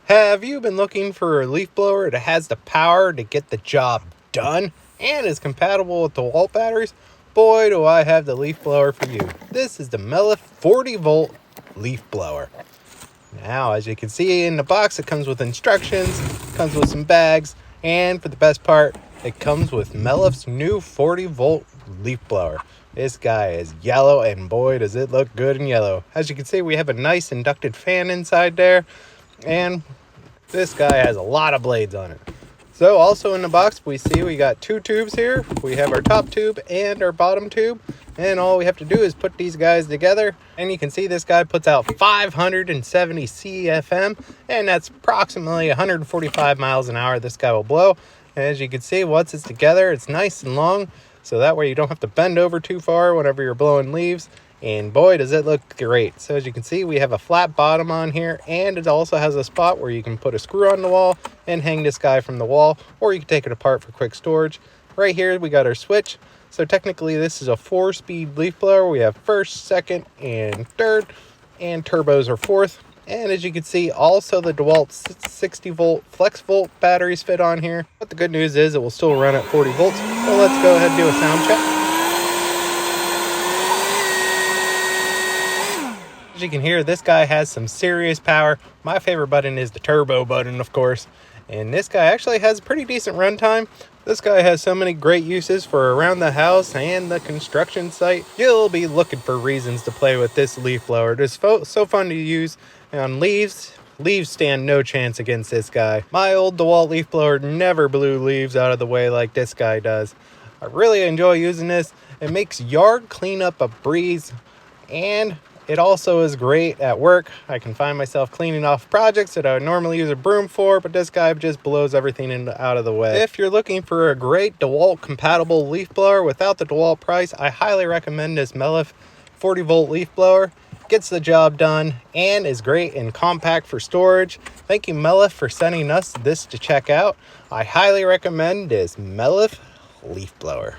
Have you been looking for a leaf blower that has the power to get the job done and is compatible with DeWalt batteries? Boy, do I have the leaf blower for you. This is the Mellif 40-volt leaf blower. Now, as you can see in the box, it comes with instructions, comes with some bags, and for the best part, it comes with Mellif's new 40-volt leaf blower. This guy is yellow, and boy, does it look good in yellow. As you can see, we have a nice inducted fan inside there, and this guy has a lot of blades on it. So also in the box, we got two tubes here. We have our top tube and our bottom tube. And all we have to do is put these guys together. And you can see this guy puts out 570 CFM. And that's approximately 145 miles an hour this guy will blow. And as you can see, once it's together, it's nice and long. So that way you don't have to bend over too far whenever you're blowing leaves. And boy, does it look great. So as you can see, we have a flat bottom on here, and it also has a spot where you can put a screw on the wall and hang this guy from the wall, or you can take it apart for quick storage. Right here, we got our switch. So technically, this is a 4-speed leaf blower. We have first, second, and third, and turbos are fourth. And as you can see, also the DeWalt 60-volt flex volt batteries fit on here. But the good news is it will still run at 40 volts. So let's go ahead and do a sound check. As you can hear, this guy has some serious power. My favorite button is the turbo button, of course. And this guy actually has a pretty decent runtime. This guy has so many great uses for around the house and the construction site. You'll be looking for reasons to play with this leaf blower. It is so fun to use on leaves. Leaves stand no chance against this guy. My old DeWalt leaf blower never blew leaves out of the way like this guy does. I really enjoy using this. It makes yard cleanup a breeze, and it also is great at work. I can find myself cleaning off projects that I would normally use a broom for, but this guy just blows everything out of the way. If you're looking for a great DeWalt compatible leaf blower without the DeWalt price, I highly recommend this Mellif 40-volt leaf blower. Gets the job done and is great and compact for storage. Thank you, Mellif, for sending us this to check out. I highly recommend this Mellif leaf blower.